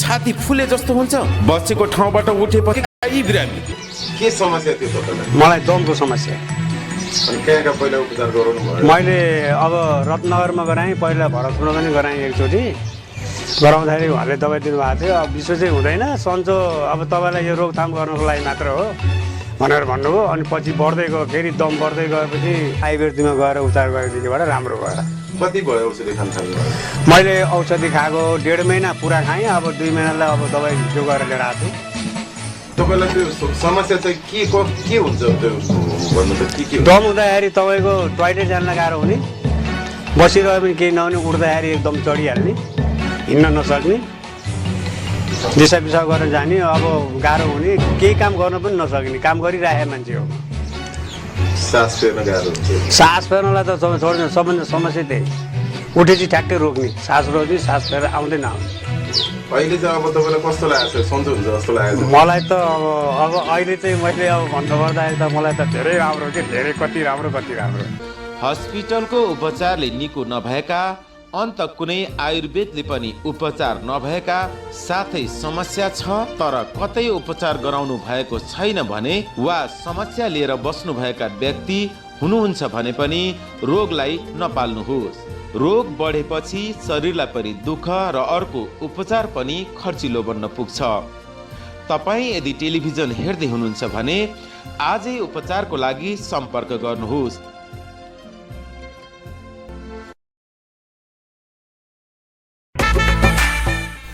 छाती फुले जस्तो हुन्छ, बसेको ठाउँबाट उठेपछि बिरामी। के समस्या थियो तपाईलाई? मलाई दमको समस्या। अनि कहाँ पहिला उपचार गराउनु भयो? मैले अब रत्नगरमा गराएँ, पहिला भरतपुरमा पनि गराएँ एकचोटि। गराउँदाखेरि उहाँले दबाई दिनुभएको थियो। अब विश्व चाहिँ हुँदैन, सन्चो अब तपाईँलाई यो रोकथाम गर्नुको लागि मात्र हो भनेर भन्नुभयो। अनि पछि बढ्दै गयो, फेरि दम बढ्दै गएपछि आयुर्वेदमा गएर उपचार गरेदेखिबाट राम्रो भयो। कति भयो औषधि खान थाल्नु? मैले औषधि खाएको 1.5 महिना पुरा खाएँ। अब 2 महिनालाई अब दबाई जो गरेर लिएर आएको छु। तपाईलाई त्यो समस्या चाहिँ के हुन्छ त्यो भन्नु त? के दम हुँदाखेरि तपाईँको टोयलेट जान गाह्रो हुने, बसिरह्यो पनि केही नहुने, उठ्दाखेरि एकदम चढिहाल्ने, हिँड्न नसक्ने, दिसा पिसाब गरेर जाने, अब गाह्रो हुने, केही काम गर्न पनि नसक्ने, काम गरिरहेको मान्छे हो। सास फेर्न गाह्रो हुन्छ? सास फेर्नलाई त छोड्दैन, सबभन्दा समस्या त्यही। उठेपछि ठ्याक्कै रोक्ने, सास रोक्ने, सास फेरेर आउँदै नआउने। अहिले चाहिँ अब तपाईँलाई कस्तो लागेको छ? सन्चो हुन्छ जस्तो लागेको छ? मलाई त अब अहिले चाहिँ मैले अब भन्नुपर्दाखेरि त मलाई त धेरै राम्रो के धेरै कति राम्रो। हस्पिटलको उपचारले निको नभएका, अन्त कुनै आयुर्वेदले पनि उपचार नभएका, साथै समस्या छ तर कतै उपचार गराउनु भएको छैन भने वा समस्या लिएर बस्नुभएका व्यक्ति हुनुहुन्छ भने पनि रोगलाई नपाल्नुहोस्। रोग बढेपछि शरीरलाई पनि दुःख र अर्को उपचार पनि खर्चिलो बन्न पुग्छ। तपाईँ यदि टेलिभिजन हेर्दै हुनुहुन्छ भने आजै उपचारको लागि सम्पर्क गर्नुहोस्।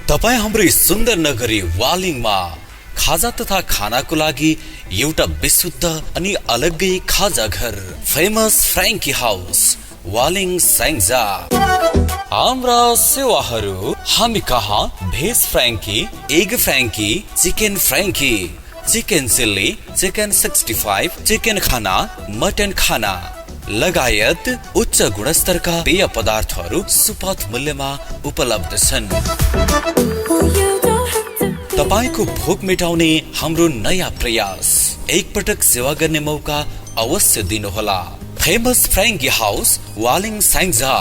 तपाईँ हाम्रो सुन्दर नगरी वालिङमा खाजा तथा खानाको लागि एउटा विशुद्ध अनि अलग्गै खाजा घर फेमस फ्र्याङ्की हाउस वालिङ स्याङ्जा। हाम्रा सेवाहरू हामी कहाँ भेज frankie, egg frankie, chicken frankie, chicken chilli, chicken 65, chicken खाना, मटन खाना लगायत उच्च गुणस्तरका पेय पदार्थहरू सुपथ मूल्यमा उपलब्ध छन्। तपाईको भोक मेटाउने हाम्रो नयाँ प्रयास, एकपटक सेवा गर्ने मौका अवश्य दिनुहोला। फेमस फ्र्याङ्की हाउस वालिङ स्याङ्जा,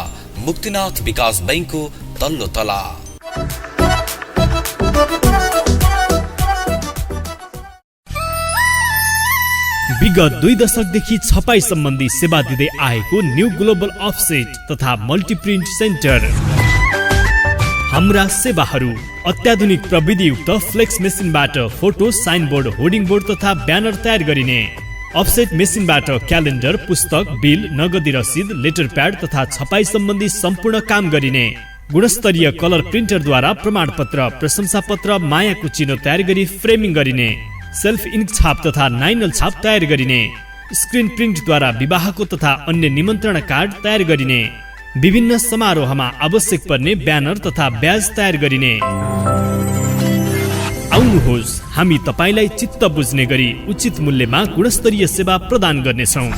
मुक्तिनाथ विकास बैंकको तल्लो तला। विगत 2 दशकदेखि छपाई सम्बन्धी सेवा दिँदै आएको न्यू ग्लोबल अफसेट तथा मल्टिप्रिन्ट सेन्टर। हाम्रा सेवाहरू अत्याधुनिक प्रविधियुक्त फ्लेक्स मेसिनबाट फोटो, साइनबोर्ड, होर्डिङ बोर्ड तथा ब्यानर तयार गरिने, अफसेट मेसिनबाट क्यालेन्डर, पुस्तक, बिल, नगदी रसिद, लेटर प्याड तथा छपाई सम्बन्धी सम्पूर्ण काम गरिने, गुणस्तरीय कलर प्रिन्टरद्वारा प्रमाणपत्र, प्रशंसा पत्र, मायाको चिनो तयार गरी फ्रेमिङ गरिने, सेल्फ इन्क छाप तथा नाइनल छाप तयार गरिने, स्क्रिन प्रिन्टद्वारा विवाहको तथा अन्य निमन्त्रणा कार्ड तयार गरिने, विभिन्न समारोहमा आवश्यक पर्ने ब्यानर तथा ब्याज तयार गरिने। आउनुहोस्, हामी तपाईलाई चित्त बुझ्ने गरी उचित मूल्यमा गुणस्तरीय सेवा प्रदान गर्नेछौँ।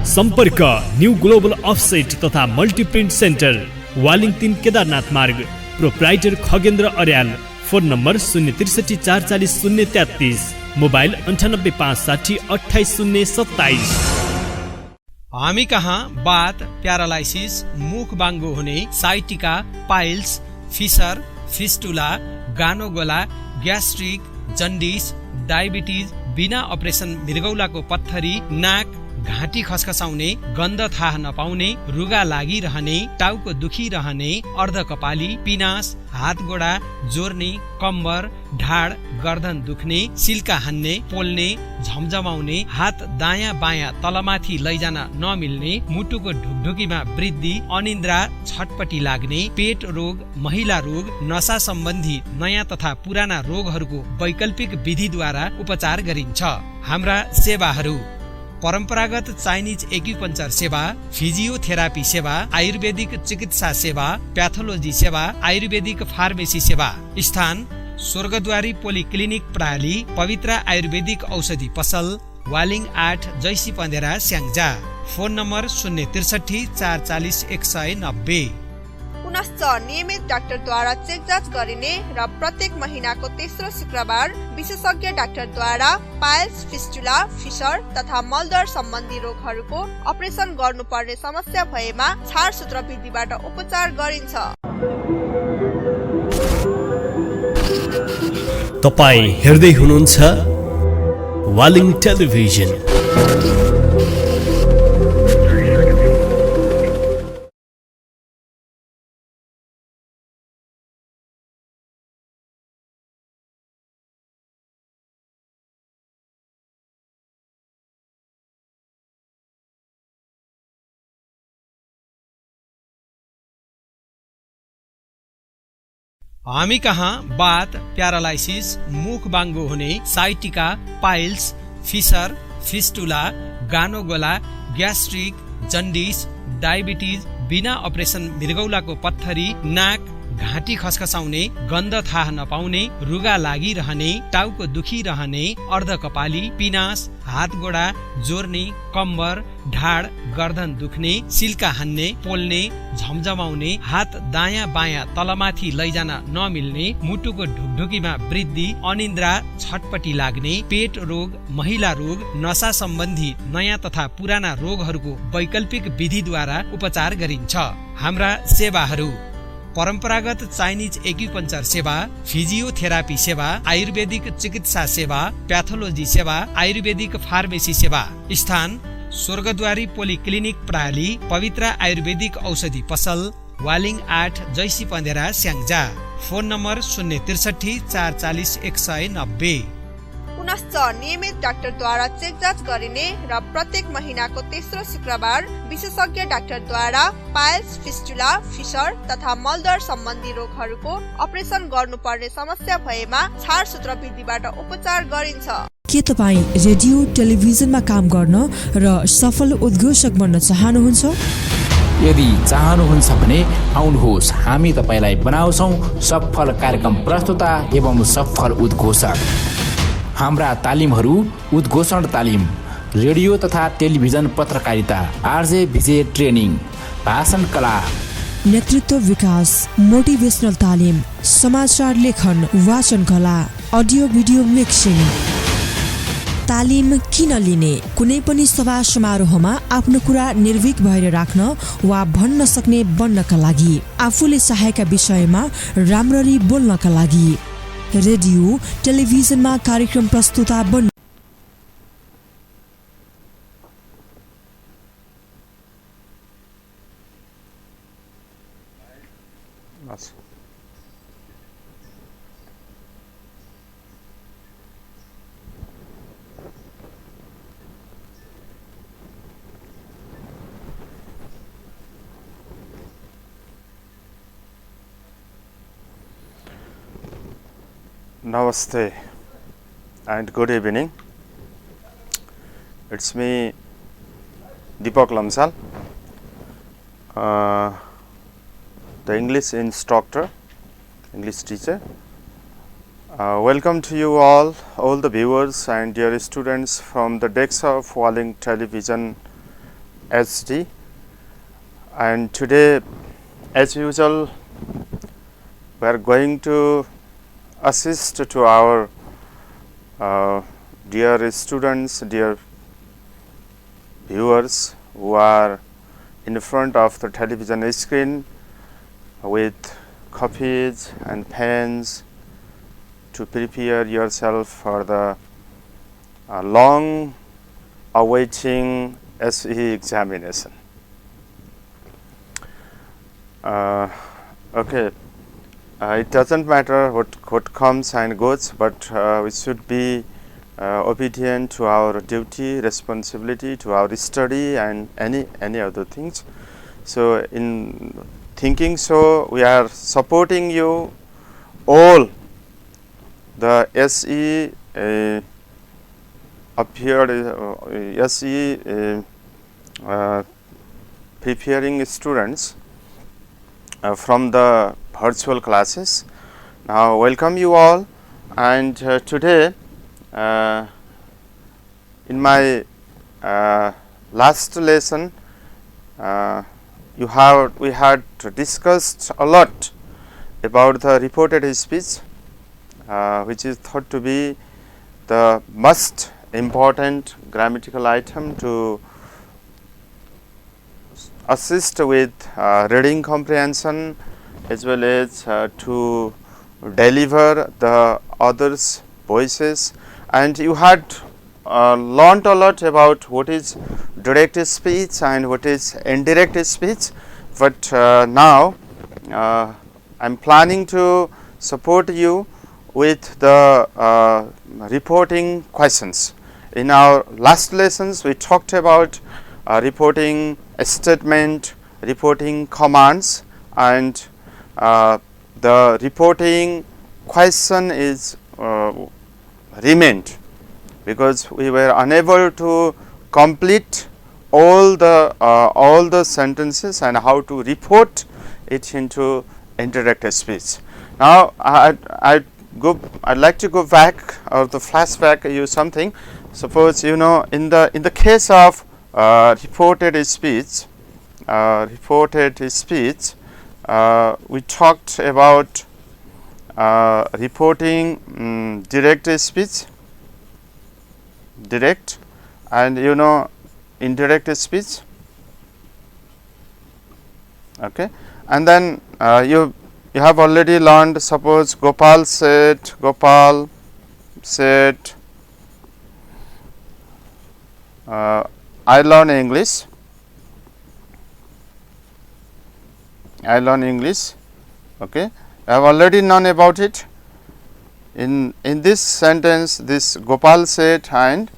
सम्पर्क न्यू ग्लोबल अफसेट तथा मल्टिप्रिन्ट सेन्टर, वालिङ 3 केदारनाथ मार्ग, proprietor Khagendra Aryal. Phone number 063 440 033, mobile 98 560 28027। हामी कहाँ बात, प्यारालाइसिस, मुख बाङ्गो हुने, साइटिका, पाइल्स, फिसर, फिस्टुला, गानो गला, ग्यास्ट्रिक, जन्डिस, डायबिटिज, बिना अपरेसन मृगौलाको पत्थरी, नाक, घाँटी खसखसाउने, गन्ध थाहा नपाउने, रुगा लागिरहने, टाउको दुखिरहने, अर्धकपाली, पिनास, हात गोडा जोर्ने, कम्बर, ढाड, गर्दन दुख्ने, सिल्का हान्ने, पोल्ने, झमझमाउने, हात दायाँ बायाँ तलमाथि लैजान नमिल्ने, मुटुको ढुकढुकीमा वृद्धि, अनिन्द्रा, छटपटी लाग्ने, पेट रोग, महिला रोग, नशा सम्बन्धी नयाँ तथा पुराना रोगहरूको वैकल्पिक विधिद्वारा उपचार गरिन्छ। हाम्रा सेवाहरू: परम्परागत चाइनिज एक्युपंचर सेवा, फिजियोथेरापी सेवा, आयुर्वेदिक चिकित्सा सेवा, प्याथोलोजी सेवा, आयुर्वेदिक फार्मेसी सेवा। स्थान: स्वर्गद्वारी पोलिक्लिनिक प्रणाली, पवित्र आयुर्वेदिक औषधि पसल, वालिङ 8, जैसी पन्देरा, स्याङ्जा। Phone number 063 440 190। पुनश्च नियमित डाक्टरद्वारा चेक जाँच गरिने र प्रत्येक महिनाको तेस्रो शुक्रबार विशेषज्ञ डाक्टरद्वारा पाइल्स, फिस्टुला, फिसर तथा मलदर सम्बन्धी रोगहरूको अपरेसन गर्नुपर्ने समस्या भएमा छाडसूत्र विधिबाट उपचार गरिन्छ। तपाईँ हेर्दै हुनुहुन्छ वालिङ टेलिभिजन। हामी कहाँ बात, प्यारालाइसिस, मुख बाङ्गो हुने, साइटिका, पाइल्स, फिसर, फिस्टुला, गानोगोला, ग्यास्ट्रिक, जन्डिस, डायबिटिज, बिना अपरेसन मृगौलाको पत्थरी, नाक, घाँटी खसखसाउने, गन्ध थाहा नपाउने, रुगा लागिरहने, टाउको दुखिरहने, अर्धकपाली, पिनास, हात गोडा जोर्ने, कम्बर, ढाड, गर्दन दुख्ने, सिल्का हान्ने, पोल्ने, झमझमाउने, हात दायाँ बायाँ तलमाथि लैजान नमिल्ने, मुटुको ढुकढुकीमा वृद्धि, अनिन्द्रा, छटपटी लाग्ने, पेट रोग, महिला रोग, नसा सम्बन्धी नयाँ तथा पुराना रोगहरूको वैकल्पिक विधिद्वारा उपचार गरिन्छ। हाम्रा सेवाहरू: परम्परागत चाइनिज एक्युपंचर सेवा, फिजियोथेरापी सेवा, आयुर्वेदिक चिकित्सा सेवा, प्याथोलोजी सेवा, आयुर्वेदिक फार्मेसी सेवा। स्थान: स्वर्गद्वारी पोलिक्लिनिक प्रणाली, पवित्र आयुर्वेदिक औषधि पसल, वालिङ 8 जैसी पन्देरा स्याङ्जा। Phone number 063 440 190। पुनश्च नियमित डाक्टरद्वारा चेक जाँच गरिने र प्रत्येक महिनाको तेस्रो शुक्रबार विशेषज्ञ डाक्टरद्वारा पाइल्स, फिस्टुला, फिसर तथा मलदर सम्बन्धी रोगहरूको अपरेसन गर्नुपर्ने समस्या भएमा छाडसूत्र विधिबाट उपचार गरिन्छ। के तपाईँ रेडियो टेलिभिजनमा काम गर्न र सफल उद्घोषक बन्न चाहनुहुन्छ? यदि चाहनुहुन्छ भने आउनुहोस्, हामी तपाईलाई बनाउँछौं सफल कार्यक्रम प्रस्तुता एवं सफल उद्घोषक। हाम्रा तालिमहरू: उद्घोषण तालिम, रेडियो तथा टेलिभिजन पत्रकारिता, आरजे भिजे ट्रेनिङ, भाषण कला, नेतृत्व विकास, मोटिभेशनल तालिम, समाचार लेखन, वाचन कला, अडियो भिडियो मिक्सिङ। तालिम किन लिने? कुनै पनि सभा समारोहमा आफ्नो कुरा निर्भीक भएर राख्न वा भन्न सक्ने बन्नका लागि, आफूले चाहेका विषयमा राम्ररी बोल्नका लागि। रेडियो टेलिभिजनमा कार्यक्रम प्रस्तुता बन्नु। Namaste and good evening. It's me, Dipak Lamsal, the English instructor, English teacher. Welcome to you all the viewers and dear students from the decks of Waling Television HD. And today, as usual, we are going to assist to our dear students, dear viewers who are in front of the television screen with copies and pens to prepare yourself for the long awaiting SEE examination. Okay. It doesn't matter what comes and goes, but we should be obedient to our duty, responsibility, to our study and any other things. So in thinking so, we are supporting you all the SE preparing students from the virtual classes. Now welcome you all, and today in my last lesson we had discussed a lot about the reported speech, which is thought to be the most important grammatical item to assist with reading comprehension as well as to deliver the others' voices, and you had learned a lot about what is direct speech and what is indirect speech, but now I am planning to support you with the reporting questions. In our last lessons, we talked about reporting a statement, reporting commands, and the reporting question is remained because we were unable to complete all the sentences and how to report it into indirect speech. Now I'd like to go back or the flashback you something. Suppose in the case of reported speech, we talked about reporting direct speech, direct, and indirect speech. Okay, and then you have already learned. Suppose Gopal said, I learn English. Okay, I have already known about it. In this sentence, this Gopal said and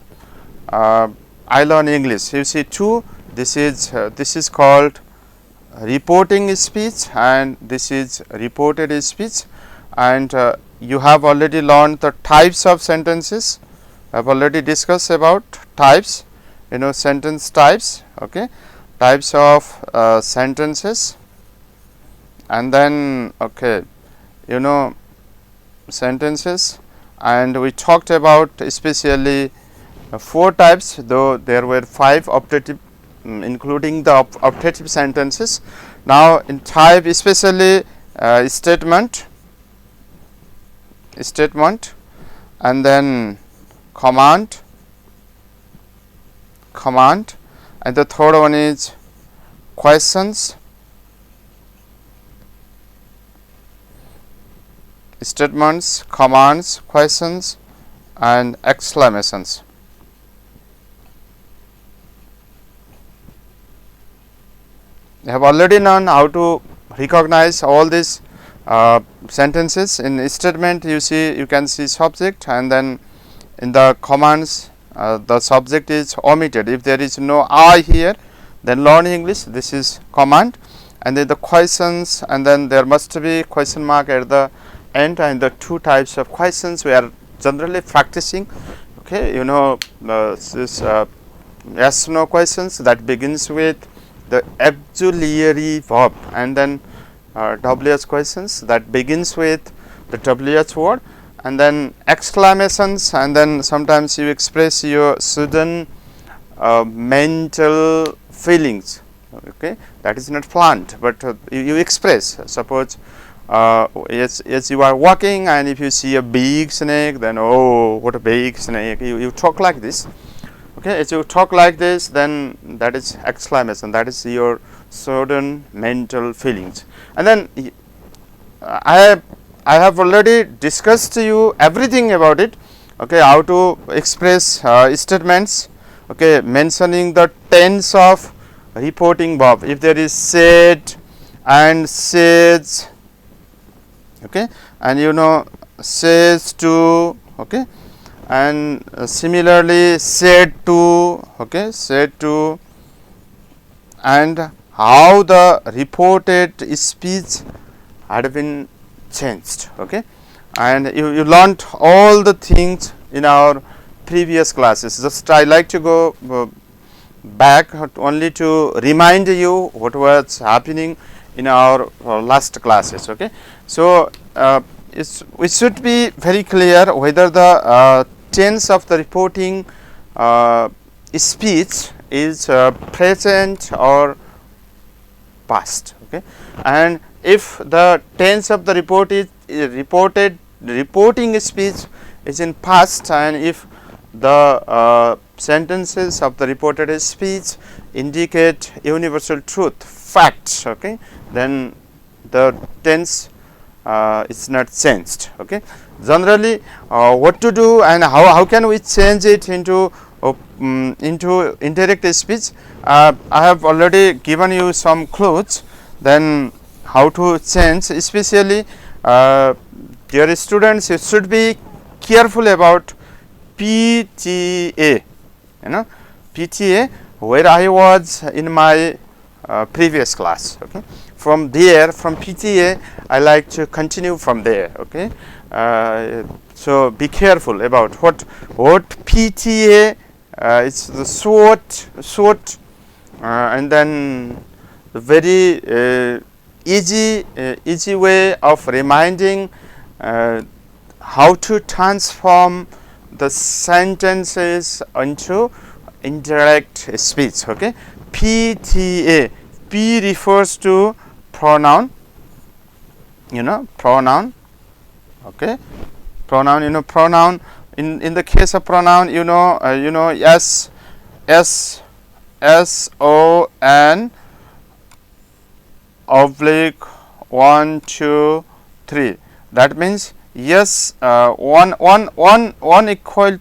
I learn English. You see two. This is called reporting speech and this is reported speech, and you have already learned the types of sentences. I have already discussed about types, sentence types, okay, types of sentences, and then sentences, and we talked about especially 4 types, though there were 5 optative including the optative sentences. Now in type especially statement, and then command, and the third one is questions, statements, commands, questions, and exclamations. You have already known how to recognize all these sentences. In statement, you can see subject, and then in the commands the subject is omitted. If there is no I here, then learn English, this is command. And then the questions, and then there must be question mark at the end, and the 2 types of questions we are generally practicing. Okay, this yes no questions that begins with the auxiliary verb, and then WH questions that begins with the WH word, and then exclamations, and then sometimes you express your sudden mental feelings. Okay, that is not planned, but you express. Suppose yes, you are walking, and if you see a big snake, then oh, what a big snake! You talk like this. Okay, as you talk like this, then that is exclamation. That is your sudden mental feelings. And then I have already discussed to you everything about it. Okay, how to express statements. Okay, mentioning the tense of reporting verb. If there is said and says, okay, and says to, okay, and similarly said to, okay, said to, and how the reported speech had been changed. Okay, and you learned all the things in our previous classes. Just I like to go back only to remind you what was happening in our last classes. Okay, so it should be very clear whether the tense of the reporting speech is present or past. Okay, and if the tense of the reporting speech is in past, and if the sentences of the reported speech indicate universal truth, facts, okay, then the tense is not changed. Okay, generally what to do and how can we change it into indirect speech. I have already given you some clues then how to change, especially dear students, you should be careful about PTA, PTA, where I was in my previous class. Okay, from there, from PTA, I like to continue from there. Okay, so be careful about what PTA. It's the short, and then the very easy way of reminding how to transform the sentences into indirect speech. Okay, PTA. P refers to pronoun. Pronoun. Okay, pronoun. Pronoun. In the case of pronoun, S-O-N oblique 1, 2, 3. That means yes, one equal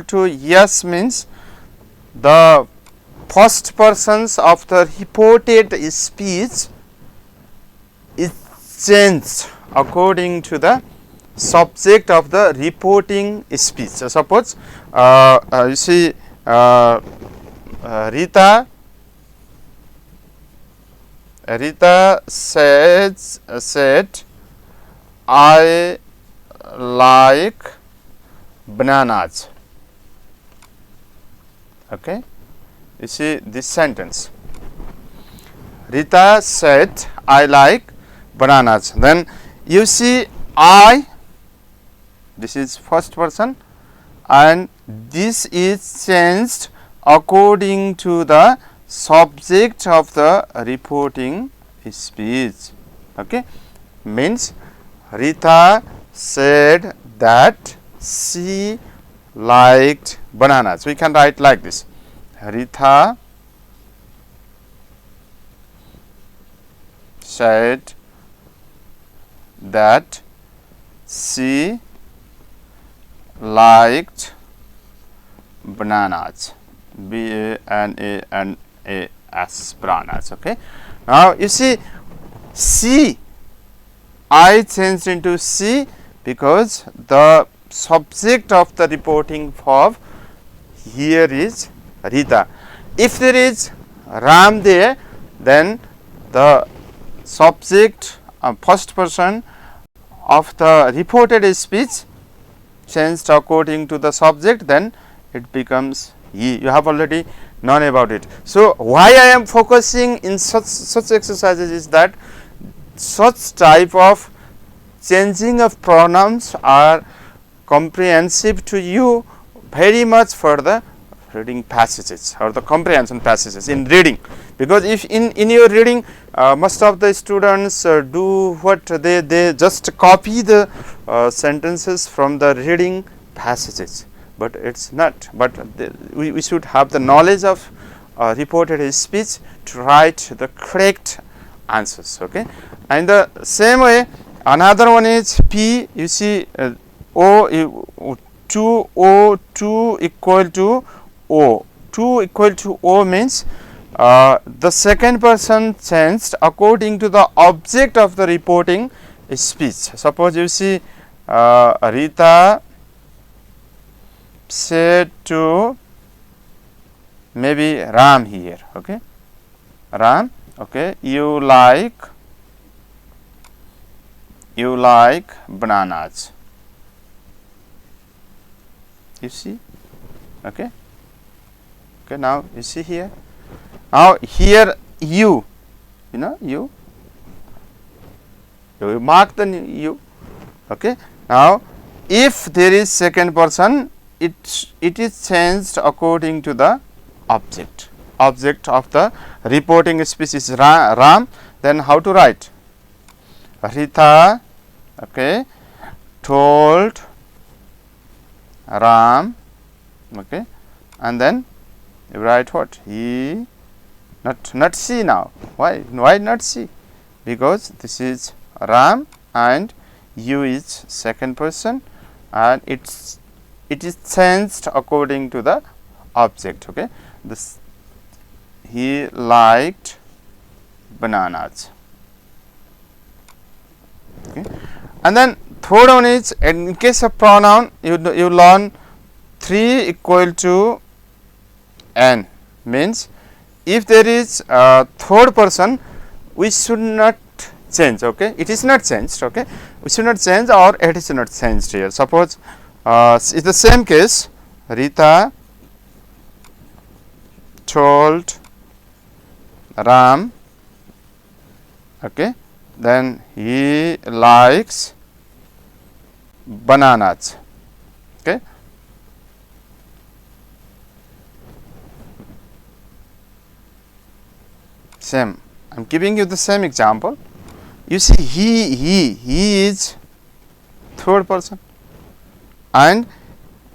to yes means the first persons of the reported speech is changed according to the subject of the reporting speech. So suppose you see Rita said I like bananas. Okay, you see this sentence. Rita said I like bananas. Then you see I, this is first person, and this is changed according to the subject of the reporting speech. Okay, means Rita said that she liked bananas. We can write like this. Rita said that she liked bananas. B-A-N-A-N-A-S, bananas. Okay. Now you see, she, I changed into she because the subject of the reporting verb here is Rita. If there is Ram there, then the subject first person of the reported speech changed according to the subject, then it becomes ye. You have already known about it. So why I am focusing in such exercises is that such type of changing of pronouns are comprehensive to you very much for the reading passages or the comprehension passages in reading, because if in your reading most of the students do what they just copy the sentences from the reading passages, but it's not. But we should have the knowledge of reported speech to write the correct answers. Okay, and the same way another one is P. You see O, 2 equal to O. 2 equal to O means the second person changed according to the object of the reporting speech. Suppose you see Rita said to maybe Ram here. Okay, Ram. Okay, you like bananas. You see. Okay. Okay, now you see here. Now here you mark the you. Okay. Now if there is second person, it is changed according to the object. Object of the reporting speech is Ram. Then how to write? Rita, okay, told Ram, okay, and then you write what? He, not she now. Why not she? Because this is Ram and you is second person, and it is changed according to the object. Okay, this he liked bananas. Okay. And then third one is, in case of pronoun, you learn 3 equal to n, means if there is a third person, we should not change. Okay, it is not changed. Okay, we should not change, or it is not changed here. Suppose it's the same case. Rita told Ram. Okay, then he likes bananas. Okay, same. I am giving you the same example. You see, he is third person, and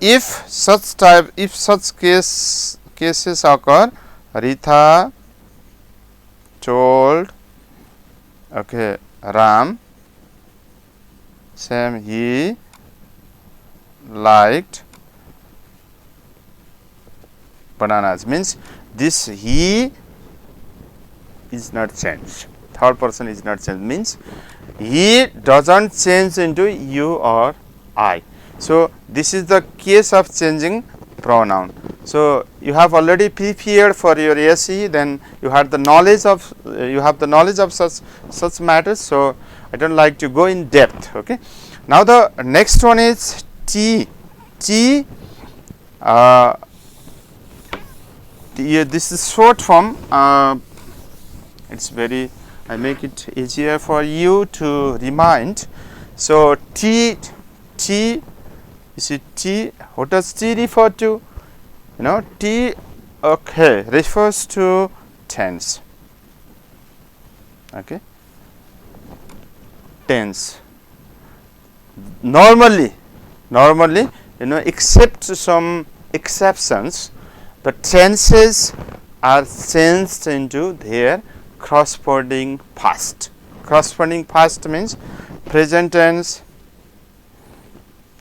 if such cases occur, Rita told, okay, Ram, same, he liked bananas, means this he is not changed. Third person is not changed, means he doesn't change into you or I. So this is the case of changing pronoun. So you have already prepared for your SE, then you have the knowledge of such matters. So I don't like to go in depth. Okay. Now the next one is T. T. This is short form. It's very. I make it easier for you to remind. So T. You see T. What does T refer to? You know, T, okay, refers to tense. Okay, tense. Normally, you know, except some exceptions, the tenses are changed into their corresponding past. Corresponding past means present tense,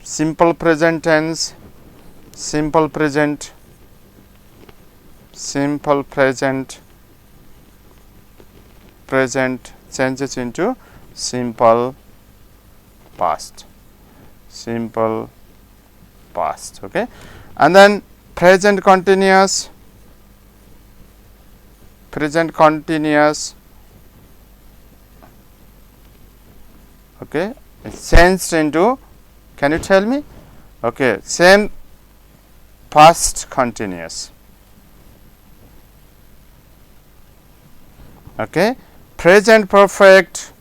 simple present tense, simple present, present changes into simple past, okay. And then present continuous, okay, it's changed into, can you tell me? Okay, same, past continuous. Okay, present perfect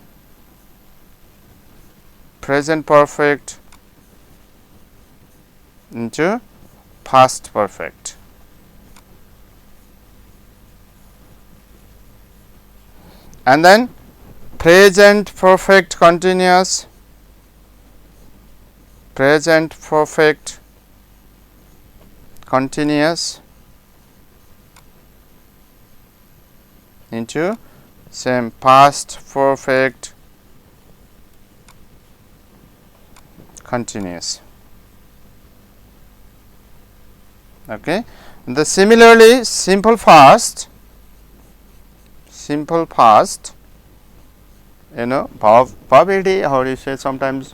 into past perfect. And then present perfect continuous, into same past perfect continuous. Okay, and the similarly simple past, you know, verb ed, or you say sometimes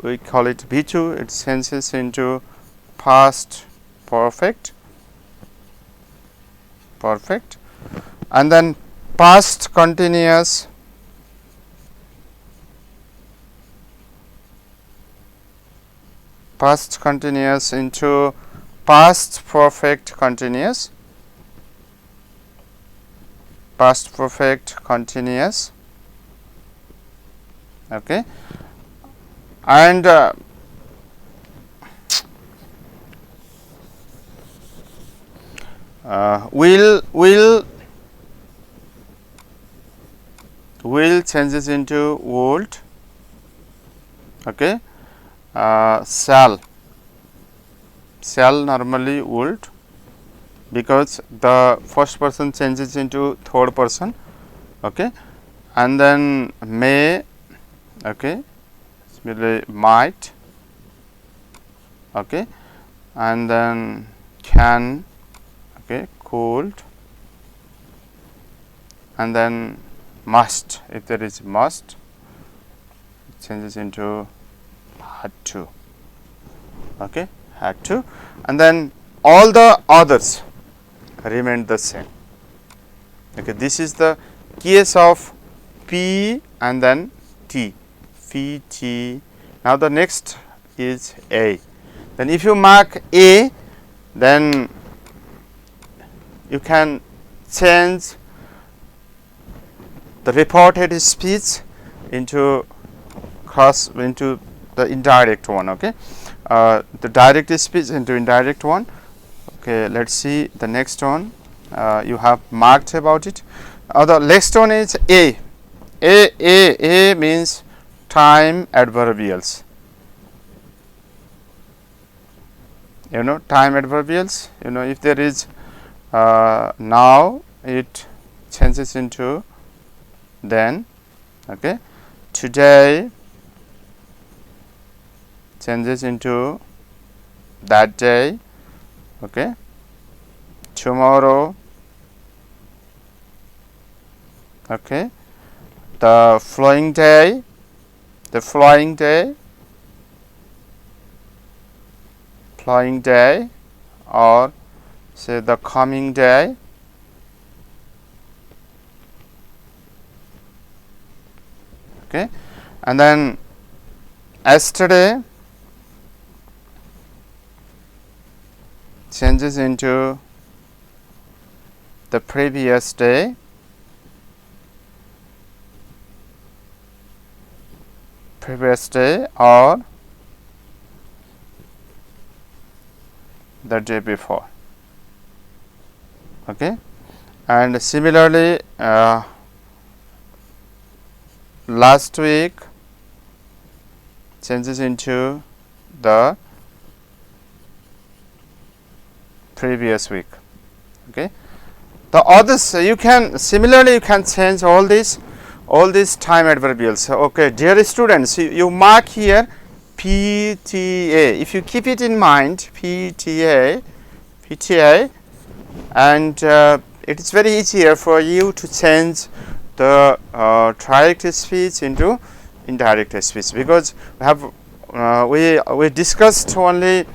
we call it V2, it changes into past perfect, and then past continuous, into past perfect continuous, okay. And will changes into would, okay. Shall normally would, because the first person changes into third person, okay. And then may, okay, similarly might, okay, and then can, okay, could, and then must. If there is must, it changes into had to, okay, had to, and then all the others remain the same. Okay, this is the case of P and then T, P, T. Now the next is A. Then if you mark A, then you can change the reported speech into the indirect one. Okay, the direct speech into indirect one. Okay, let's see the next one. You have marked about it. The next one is A. A means time adverbials. You know, time adverbials. You know, if there is now, it changes into then. Okay, today changes into that day. Okay, tomorrow. Okay, the following day, following day, or say the coming day. Okay, and then yesterday changes into the previous day. Or the day before. Okay, and similarly last week changes into the previous week. Okay, the others you can change all these time adverbials. Okay, dear students, you mark here PTA. If you keep it in mind, PTA, and it is very easier for you to change the direct speech into indirect speech, because we have we discussed only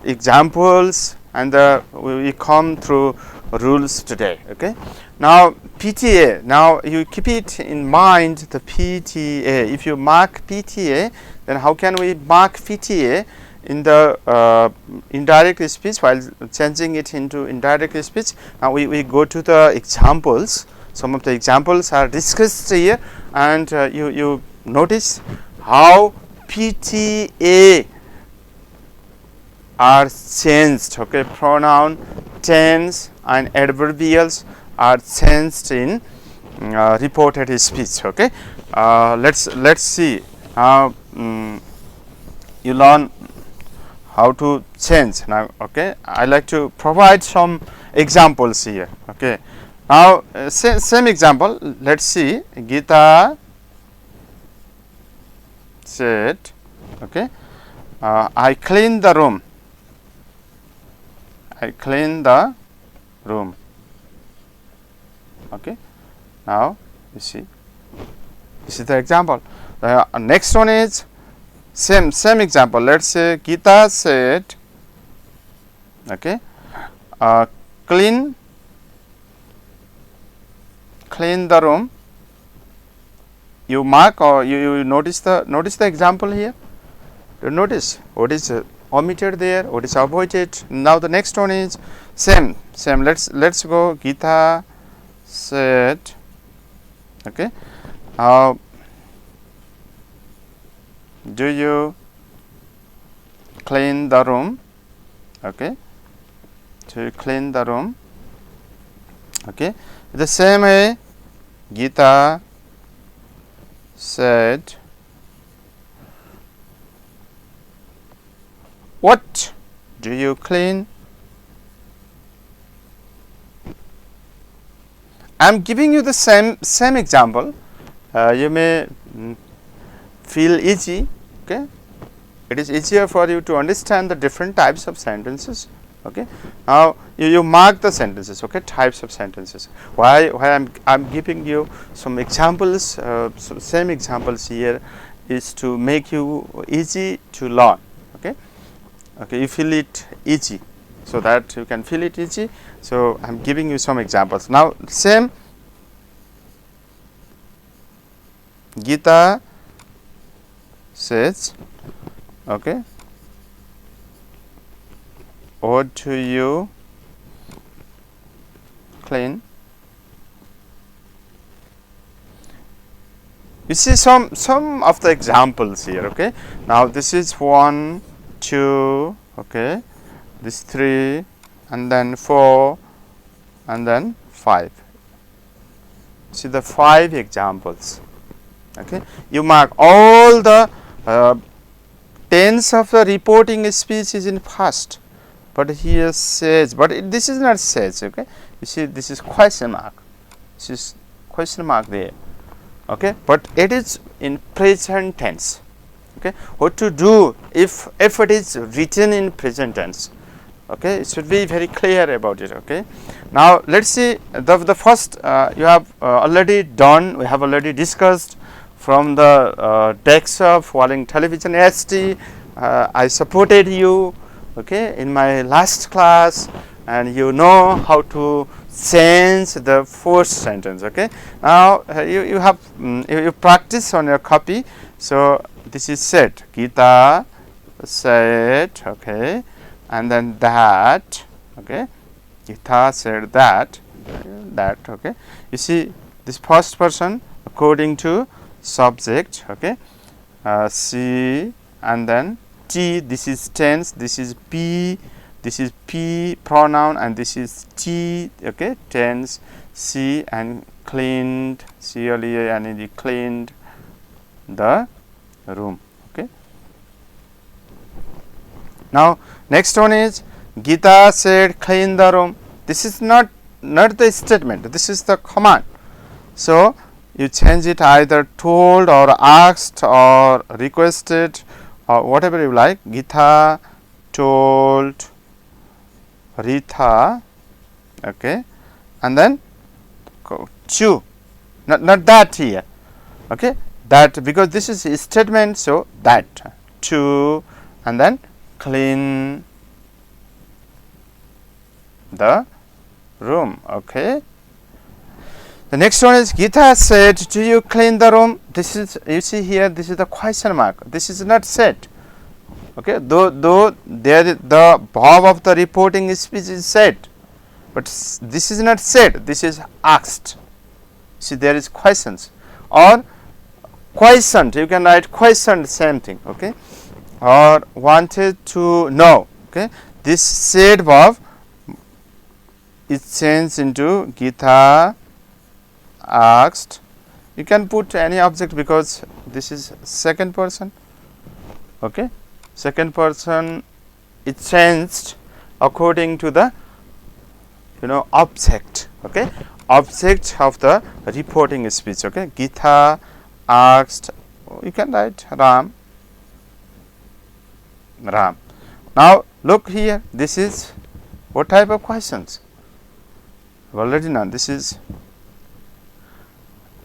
examples, and we come through rules today. Okay, now PTA, now you keep it in mind, the PTA. If you mark PTA, then how can we mark PTA in the indirect speech while changing it into indirect speech? Now we go to the examples. Some of the examples are discussed here, and you notice how PTA are changed. Okay, pronoun, tense, and adverbials are changed in reported speech. Okay, let's see how you learn how to change now. Okay, I like to provide some examples here. Okay, now same example. Let's see. Geeta said, okay, I clean the room. I clean the room. Okay, now you see, this is the example. The next one is same example. Let's say Geeta said, okay, clean the room. You mark, or you notice the example here. You notice what is omitted there, what is avoided. Now the next one is same. Let's go. Geeta said, okay, do you clean the room? Okay, to clean the room. Okay, the same way Geeta said, what do you clean? I am giving you the same example. You may feel easy, okay, it is easier for you to understand the different types of sentences. Okay, now you mark the sentences, okay, types of sentences. Why I'm giving you some examples, same examples here is to make you easy to learn. Okay, you feel it easy, so that you can feel it easy. So I'm giving you some examples. Now same, Gita says, okay, what do you clean? You see some of the examples here. Okay, now this is 1, 2, okay, this 3, and then 4, and then 5. See the 5 examples. Okay, you mark all the tense of the reporting speech is in past, but here says, but this is not says. Okay, you see this is question mark, this is question mark there. Okay, but it is in present tense. Okay, what to do if it is written in present tense? Okay, it should be very clear about it. Okay, now let's see the first you have already done, we have already discussed from the text of Waling Television ST. I supported you, okay, in my last class, and you know how to change the first sentence. Okay, now you have you practice on your copy. So this is said, Gita said, okay, and then that, okay, Gita said that, okay. You see this first person according to subject, okay, C, and then T, this is tense, this is P pronoun, and this is T, okay, tense, C, and cleaned, C-L-E-A-N-E-D, cleaned the room. Okay, now next one is Gita said clean the room. This is not the statement, this is the command. So you change it either told or asked or requested or whatever you like. Gita told Rita, okay, and then chew, not that here, okay, that, because this is a statement, so that, to, and then clean the room. Okay, the next one is Gita said, do you clean the room? This is, you see here, this is the question mark, this is not said. Okay, though there the verb of the reporting speech is said, but this is not said, this is asked. See, there is questions or questioned, you can write questioned, same thing. Okay, or wanted to know. Okay, this said verb is changed into Gita asked. You can put any object because this is second person. Okay, second person is changed according to the object. Okay, object of the reporting speech. Okay, Gita asked, you can write Ram. Now look here, this is what type of questions? I've already known, this is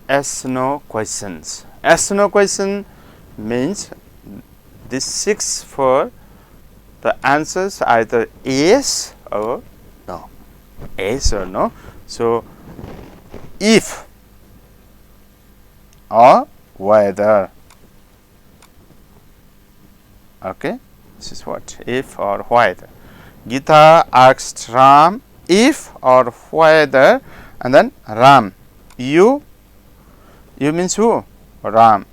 yes no questions. Yes no question means this 6 for the answers either yes or no, yes or no. So if or whether. Okay, this is what, if or whether. Gita asked Ram if or whether, and then Ram, you means who? Ram,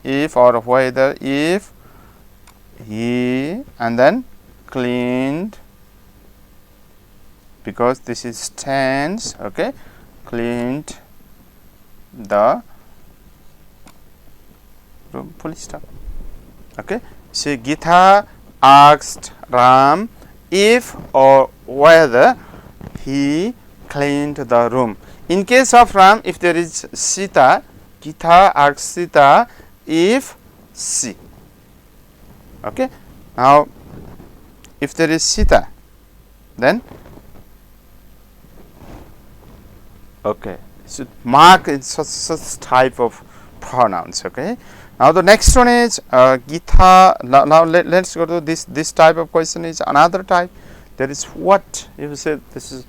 if or whether, if he, and then cleaned, because this is tense. Okay, cleaned the room, full stop. Okay, so Gita asked Ram if or whether he cleaned the room. In case of Ram, if there is Sita, Gita asked Sita if C. Okay. Now, if there is Sita, then okay, should mark in such type of pronouns. Okay. Now the next one is Gita. Now let's go to this type of question is another type. There is what you say this is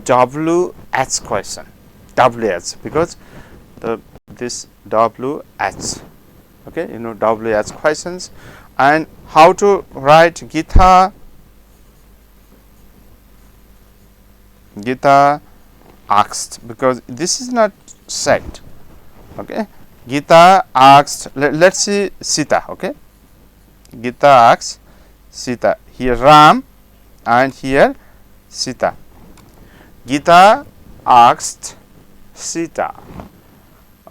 WH question. WH because this WH. Okay, you know WH questions and how to write Gita. Gita asked because this is not said. Okay, Gita asked. Let's see Sita. Okay, Gita asks Sita. Here Ram and here Sita. Gita asked Sita.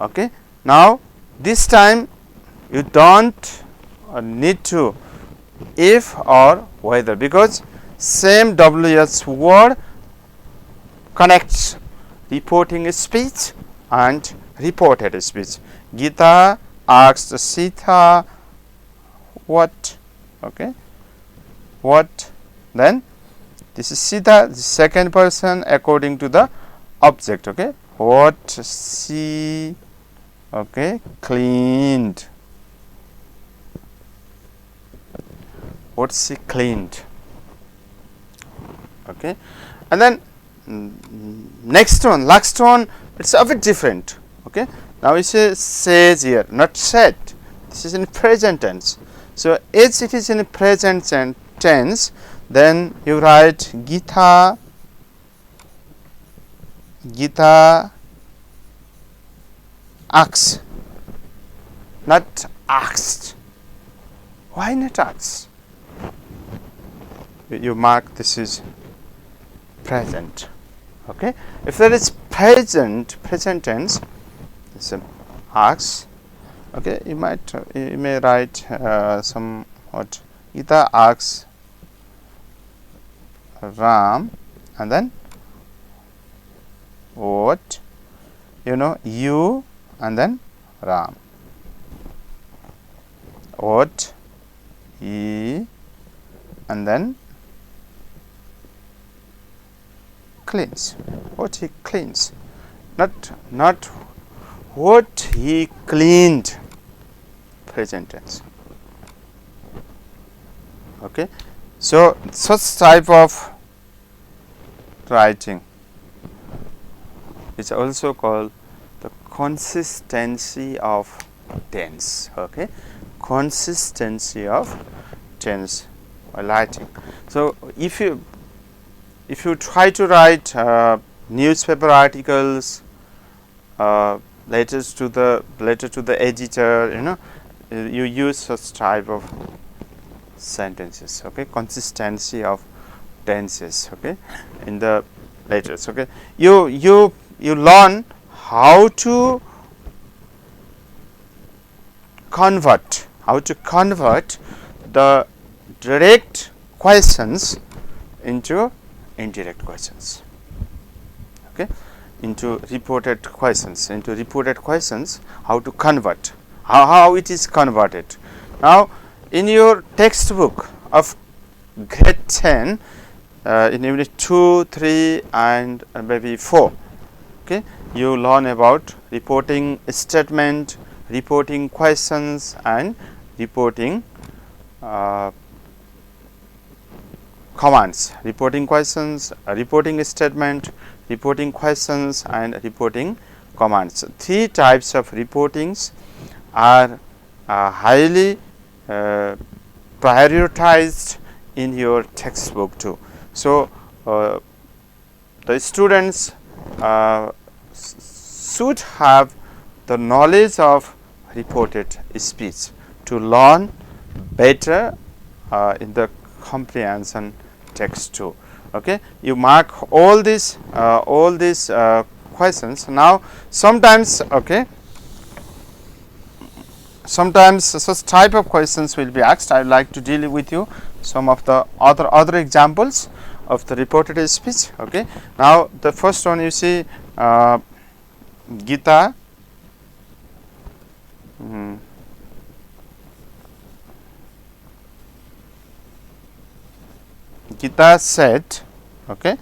Okay, now this time you don't need to if or whether because same WH word connects reporting speech and reported speech. Gita asked Sita what? Okay, what? Then this is Sita, the second person according to the object. Okay, what she okay cleaned. What she cleaned. Okay, and then next one, last one, it's a bit different. Okay, now it says here, not said. This is in present tense. So as it is in present tense, then you write Gita asks, not asked. Why not asked? You mark this is present. Okay, if there is present tense, it's asks. Okay, you may write some what Gita asks Ram and then what you and then Ram. What he and then cleans. What he cleans, not what he cleaned. Present tense. Okay, so such type of writing is also called the consistency of tense. Okay, consistency of tense while writing. So if you try to write newspaper articles, letters to the editor, you use such type of sentences. Okay, consistency of tenses. Okay, in the letters. Okay, you learn how to convert the direct questions into indirect questions. Okay, into reported questions. How to convert, how it is converted. Now in your textbook of grade 10 in unit 2, 3 and maybe 4, okay, you learn about reporting statement, reporting questions and reporting commands. Reporting questions, reporting statement, reporting questions and reporting commands. 3 types of reportings are highly prioritized in your textbook too. So the students should have the knowledge of reported speech to learn better in the comprehension text too. Okay, you mark all these questions. Now sometimes, okay, sometimes such type of questions will be asked. I would like to deal with you some of the other examples of the reported speech. Okay, now the first one you see, Gita Gita said, okay,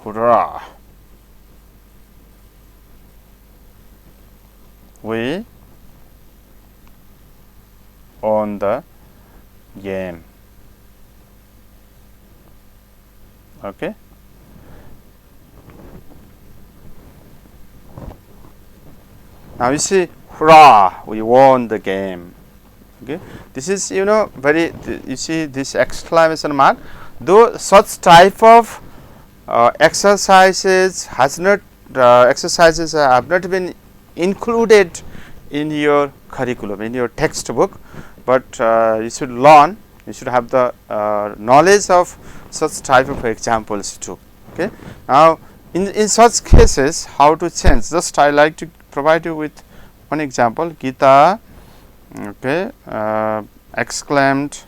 hurrah, we won the game. Okay. Now you see, hurrah, we won the game. Okay, this is, you know, very, you see this exclamation mark. Though such type of exercises have not been included in your curriculum, in your textbook, but you should learn, you should have the knowledge of such type of examples too. Okay. Now in such cases, how to change? Just I like to provide you with one example. Gita, okay, exclaimed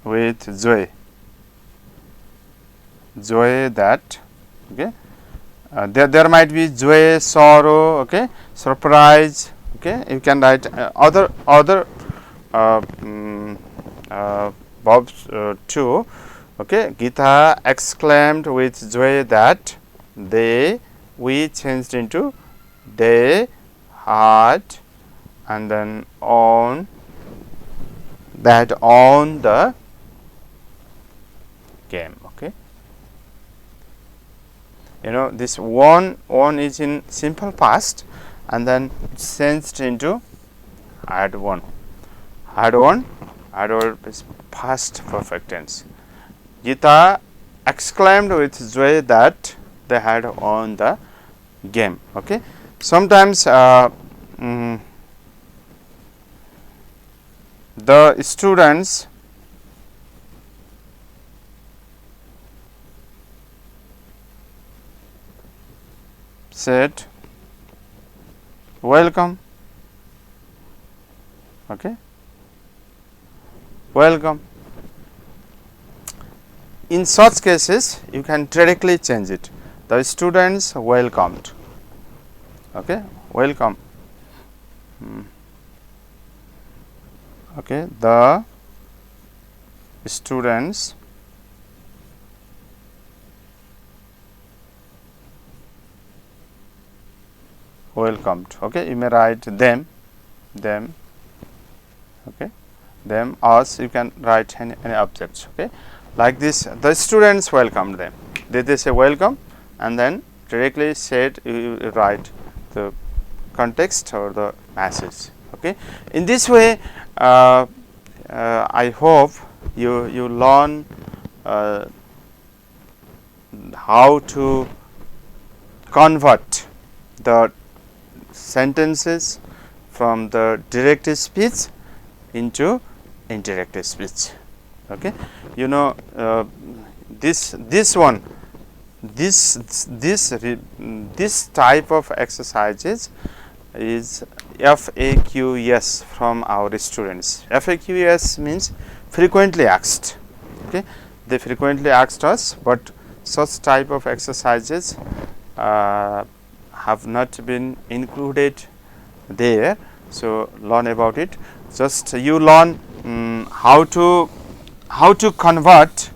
with joy that, okay, there might be joy, sorrow, okay, surprise, okay, you can write other verbs too. Okay, Gita exclaimed with joy that we changed into they had, and then on the game. Okay, you know, this one is in simple past, and then changed into had won is past perfect tense. Gita exclaimed with joy that they had won the game. Okay, sometimes the students said welcome. Okay, welcome. In such cases, you can directly change it. The students welcomed. Okay, welcome. Okay, the students welcomed. Okay, you may write them. Okay, them, us. You can write any objects. Okay, like this, the students welcomed them. They say welcome, and then directly said you write the context or the message. Okay, in this way, I hope you learn how to convert the sentences from the directed speech into indirect speech. Okay, you know, this type of exercises is FAQs from our students. FAQs means frequently asked. Okay, they frequently asked us, but such type of exercises have not been included there. So learn about it. Just you learn how to convert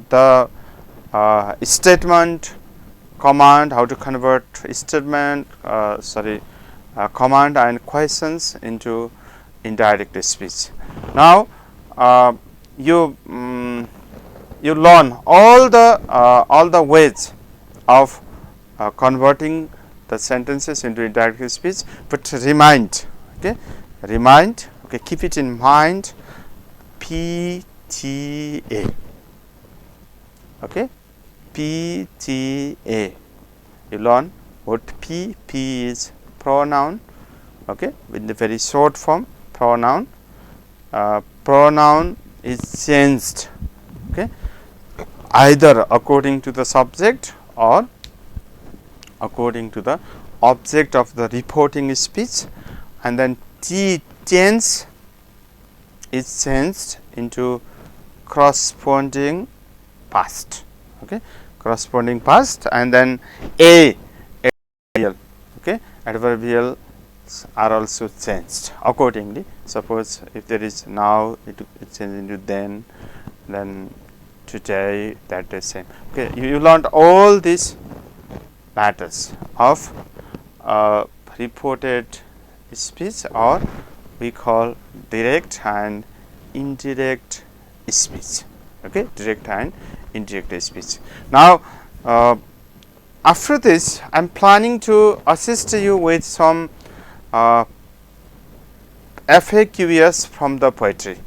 the statement command, how to convert statement command and questions into indirect speech. Now you learn all the ways of converting the sentences into indirect speech, but remind, okay, keep it in mind, PTA. Okay, PTA. You learn what P is pronoun. Okay, in the very short form, pronoun. Pronoun is changed. Okay, either according to the subject or according to the object of the reporting speech, and then T tense is changed into corresponding past. Okay, corresponding past, and then adverbial. Okay, adverbial are also changed accordingly. Suppose if there is now, it changes into then today, that is same. Okay, you learned all these matters of reported speech, or we call direct and indirect speech. Okay, direct and indirect speech. Now, after this, I am planning to assist you with some FAQs from the poetry.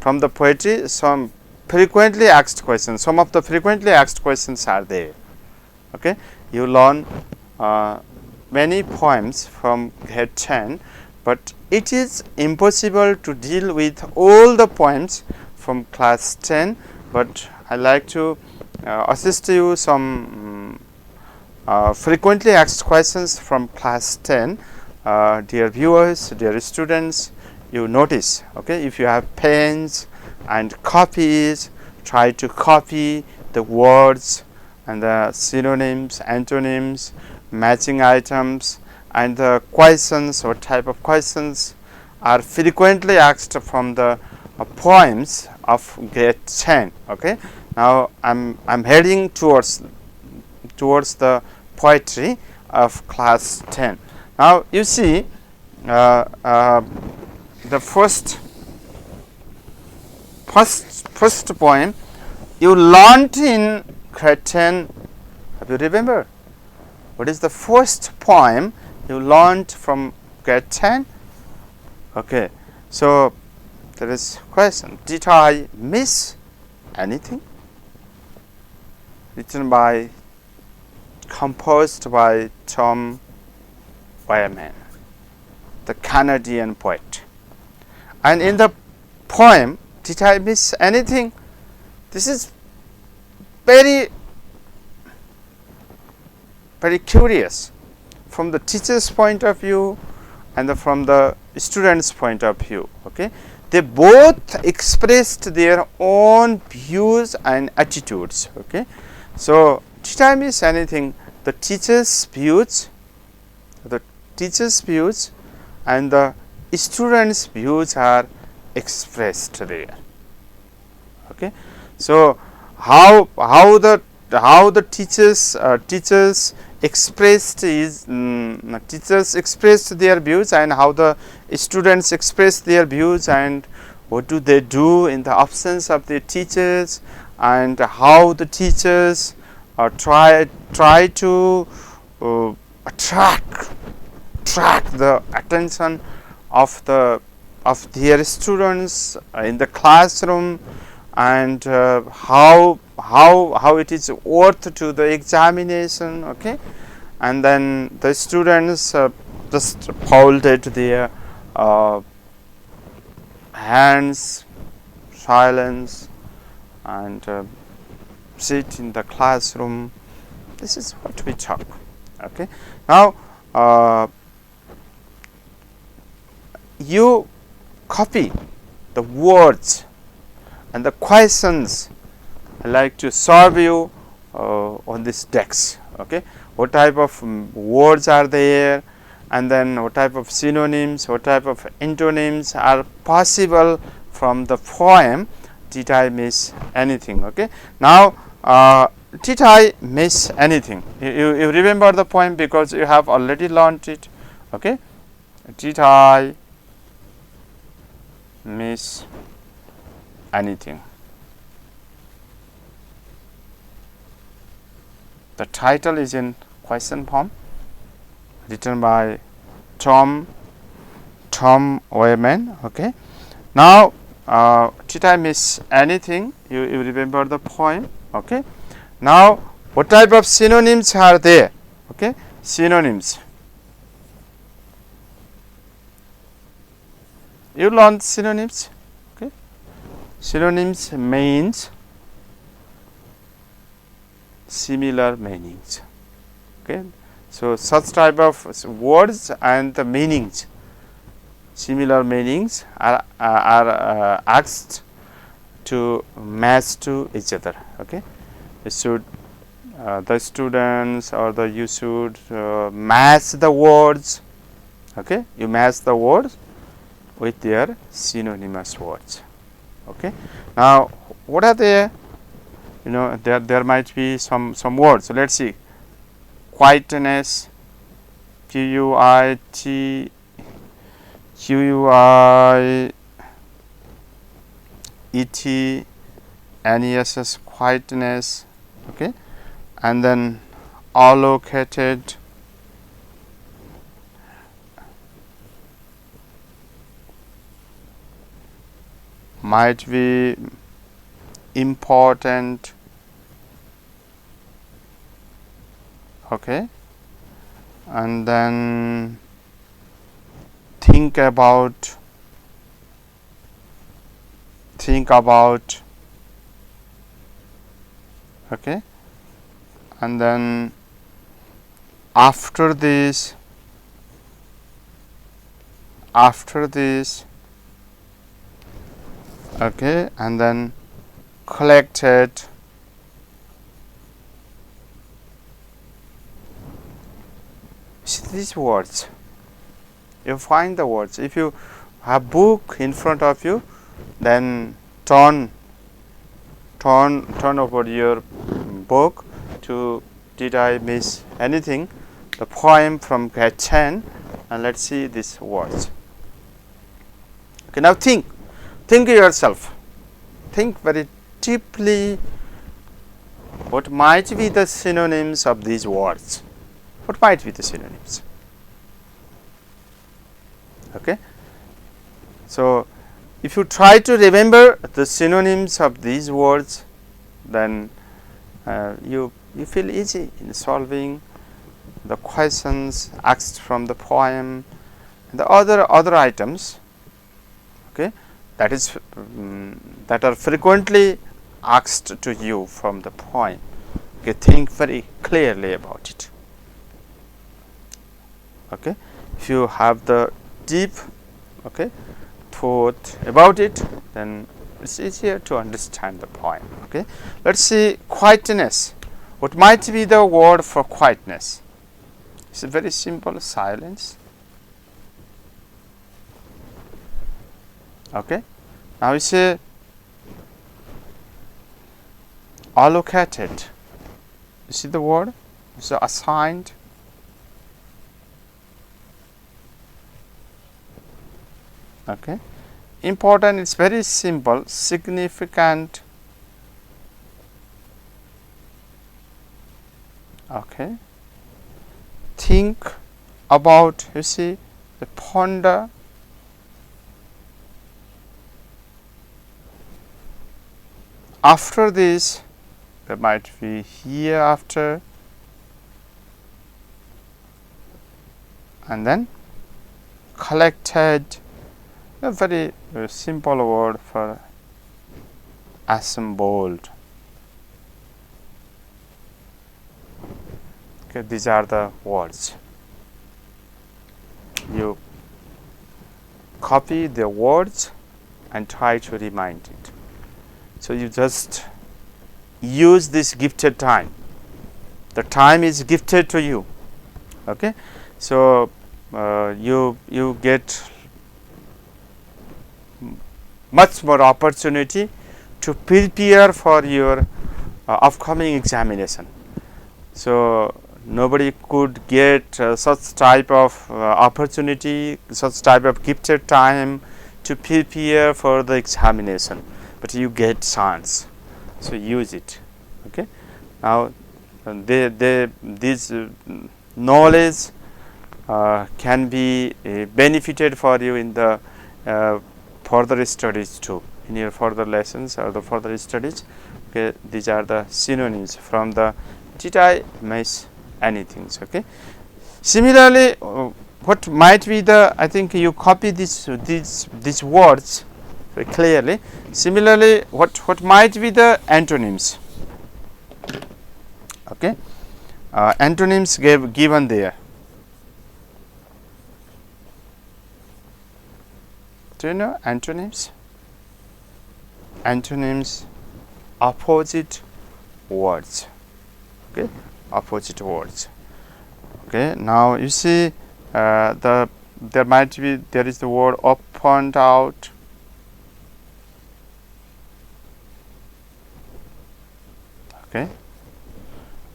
From the poetry, some frequently asked questions. Some of the frequently asked questions are there. Okay, you learn many poems from grade 10, but it is impossible to deal with all the poems from class 10. But I like to assist you some frequently asked questions from class 10. Dear viewers, dear students, you notice, okay, if you have pens and copies, try to copy the words and the synonyms, antonyms, matching items, and the questions or type of questions are frequently asked from the poems of grade 10. Okay, now I'm heading towards the poetry of class 10. Now you see the first poem you learned in grade 10. Have you remember? What is the first poem you learned from grade 10? Okay, so there is question: did I miss anything? Written by, composed by Tom Waling, the Canadian poet. And in the poem, did I miss anything? This is very curious from the teacher's point of view and from the student's point of view. Okay, they both expressed their own views and attitudes. Okay, so did I miss anything? The teacher's views and the students' views are expressed there. Okay, so how the teachers expressed their views, and how the students express their views, and what do they do in the absence of their teachers, and how the teachers try to attract the attention of their students in the classroom, and how it is worth to the examination. Okay, and then the students just folded their hands, silence, and sit in the classroom. This is what we talk. Okay, now you copy the words and the questions. I like to serve you on this text. Okay, what type of words are there, and then what type of synonyms, what type of antonyms are possible from the poem. Did I miss anything? Okay, now did I miss anything? You remember the poem because you have already learned it. Okay, did I miss anything? The title is in question form, written by Tom Waling. Okay, now did I miss anything? You remember the poem. Okay, now what type of synonyms are there? Okay, synonyms. You learned synonyms. Okay, synonyms means similar meanings. Okay, so such type of words and the meanings, similar meanings are asked to match to each other. Okay, you should the students or you should match the words Okay, you match the words with their synonymous words. Okay, now what are they? You know, there might be some words. So let's see. Quietness, QUIT, NESS, quietness. Okay, and then allocated, might be important. Okay, and then think about, okay, and then after this, okay, and then collected, see these words. You find the words. If you have book in front of you, then turn over your book to, did I miss anything, the poem from gएपछ, and let's see these words. Okay, now think yourself, think very deeply, what might be the synonyms of these words. What might be the synonyms? Okay, so if you try to remember the synonyms of these words, then you feel easy in solving the questions asked from the poem and the other items. Okay, that are frequently asked to you from the poem. Okay, think very clearly about it. Okay, if you have the deep, okay, thought about it, then it's easier to understand the poem. Okay, let's see quietness. What might be the word for quietness? It's a very simple, silence. Okay, now we say allocated. You see the word? So assigned. Okay, important, it's very simple, significant. Okay, think about, you see, the ponder. After this, there might be hereafter, and then collected. A very simple word for assembled. Okay, these are the words. You copy the words and try to remind it. So you just use this gifted time. The time is gifted to you. Okay, so you get much more opportunity to prepare for your upcoming examination. So nobody could get such type of opportunity, such type of gifted time to prepare for the examination, but you get chance, so use it. Okay, now this knowledge can be benefited for you in the further studies too, in your further lessons or the further studies. Okay, these are the synonyms from the did I miss anything. Okay, similarly, what might be the, I think you copy these words very clearly. Similarly, what might be the antonyms. Okay, antonyms given there. Do you know antonyms? Antonyms, opposite words. Okay, opposite words. Okay, now you see the there is the word opened out. Okay,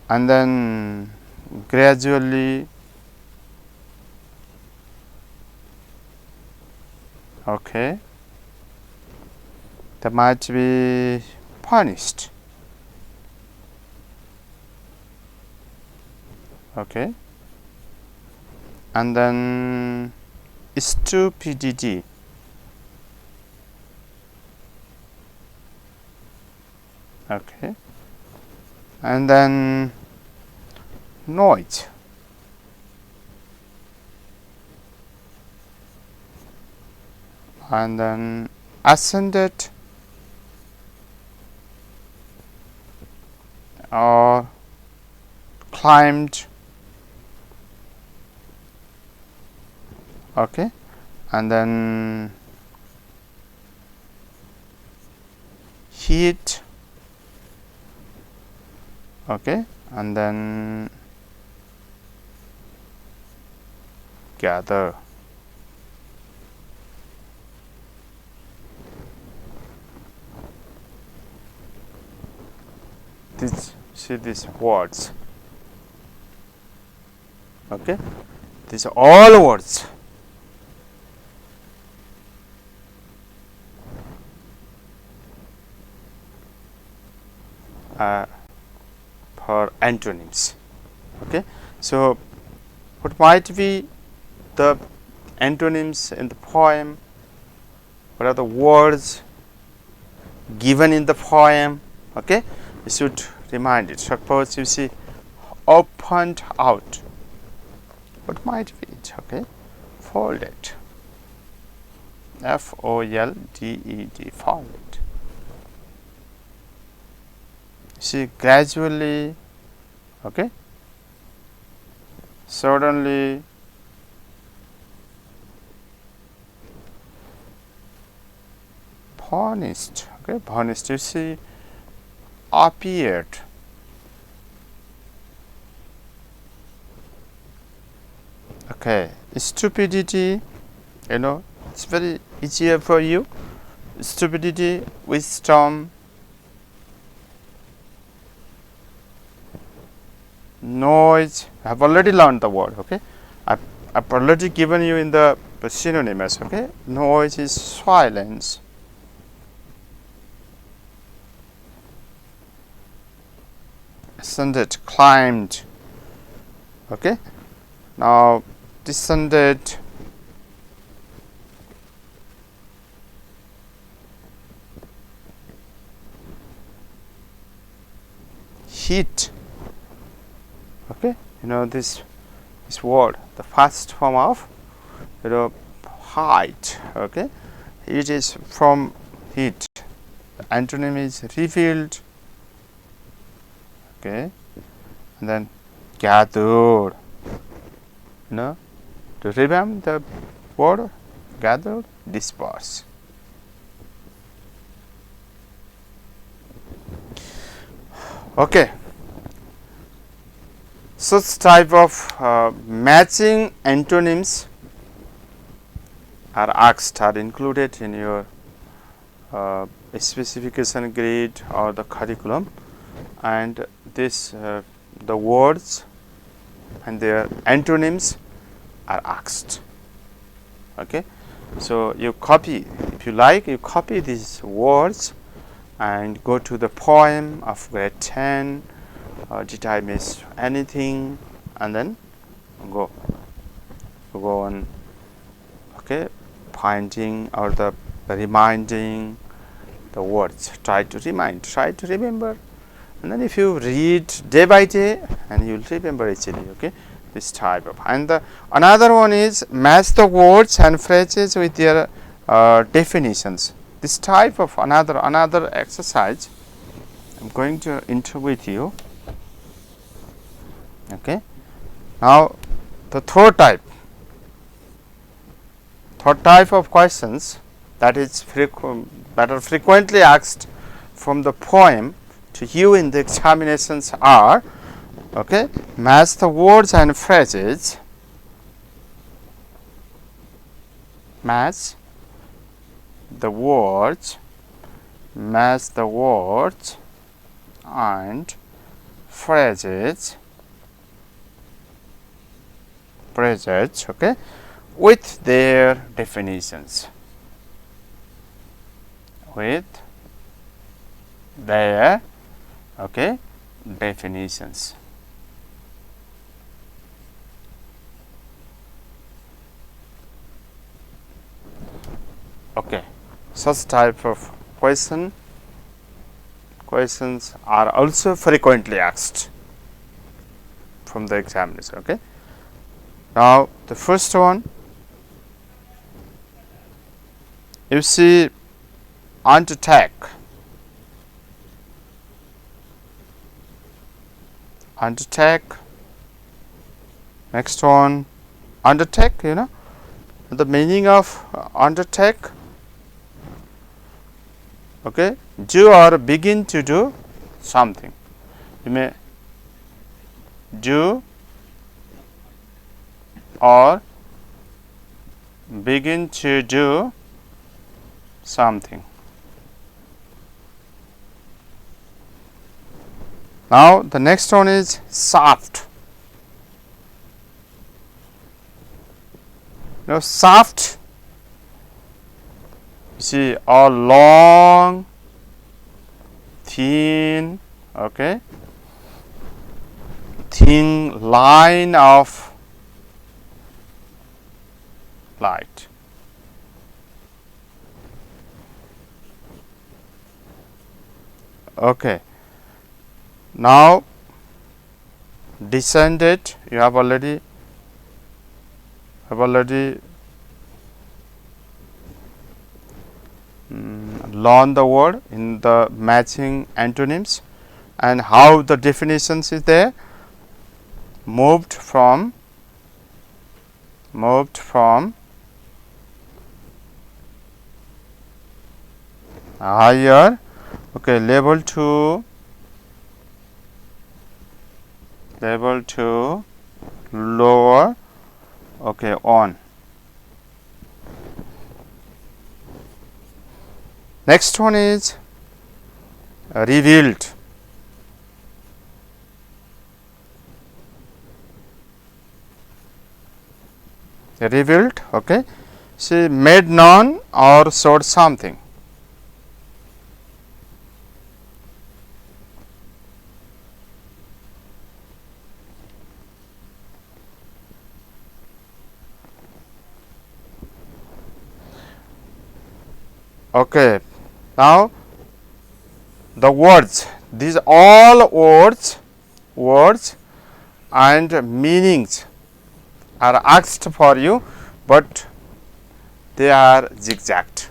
and then gradually. Okay, that might be punished. Okay, and then stupidity. Okay, and then noise. And then ascended or climbed. Okay, and then heat. Okay, and then gather. See these words. Okay, these are all words. For antonyms. Okay, so what might be the antonyms in the poem? What are the words given in the poem? Okay, you should remind it. Suppose you see opened out. What might be it? Okay, folded. F-O-L-D-E-D, folded. See, gradually. Okay, suddenly. Punished. Okay, punished. You see, appeared. Okay, stupidity, you know, it's very easier for you. Stupidity, wisdom, noise. I have already learned the word. Okay, I've already given you in the synonyms. Okay, noise is silence. Ascended, climbed. Okay, now descended, heat. Okay, you know this word, the first form of, you know, height. Okay, it is from heat. The antonym is revealed. Okay, and then gathered. You know, to revamp the word, gathered, disperse. Okay, such type of matching antonyms are asked, are included in your specification grid or the curriculum, and this the words and their antonyms are asked. Okay, so you copy, if you like, you copy these words and go to the poem of grade 10. Did I miss anything? And then go on. Okay, finding or the reminding the words. Try to remind, try to remember, and then if you read day by day, and you will remember easily. Okay, this type of. And the another one is match the words and phrases with their definitions. This type of another exercise I'm going to enter with you. Okay, now the third type of questions that are frequently asked from the poem to you in the examinations are, okay, match the words and phrases match the words and phrases okay, with their definitions. Okay, definitions. Okay, such type of questions are also frequently asked from the examiners. Okay, now the first one, you see undertake. Next one, undertake, you know the meaning of undertake. Okay, do or begin to do something. You may do or begin to do something. Now the next one is soft. Now soft, you see a long, thin, okay, thin line of light. Okay. Now descended, you have already learned the word in the matching antonyms and how the definitions is there. Moved from higher, okay, level to lower, okay, on. Next one is revealed. Revealed, okay, see made known or showed something. Okay, now the words, these all words and meanings are asked for you, but they are zigzagged.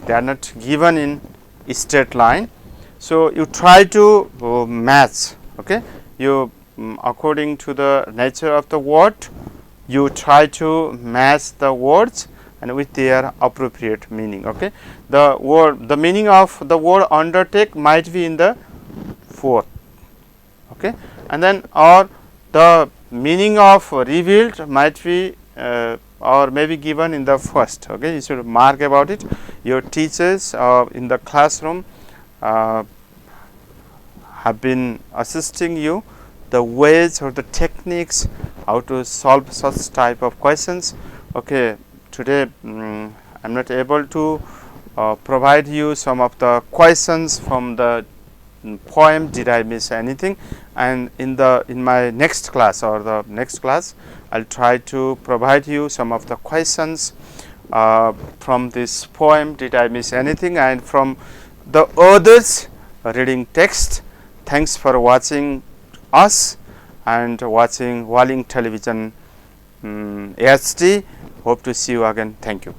They are not given in a straight line. So you try to match. Okay, you according to the nature of the word, you try to match the words and with their appropriate meaning. Okay, the meaning of the word undertake might be in the fourth. Okay, and then or the meaning of revealed might be or may be given in the first. Okay, you should mark about it. Your teachers in the classroom have been assisting you the ways or the techniques how to solve such type of questions. Okay, today I am not able to provide you some of the questions from the poem. Did I miss anything? And in my next class or the next class, I'll try to provide you some of the questions from this poem. Did I miss anything? And from the others reading text. Thanks for watching us and watching Waling television HD. Hope to see you again. Thank you.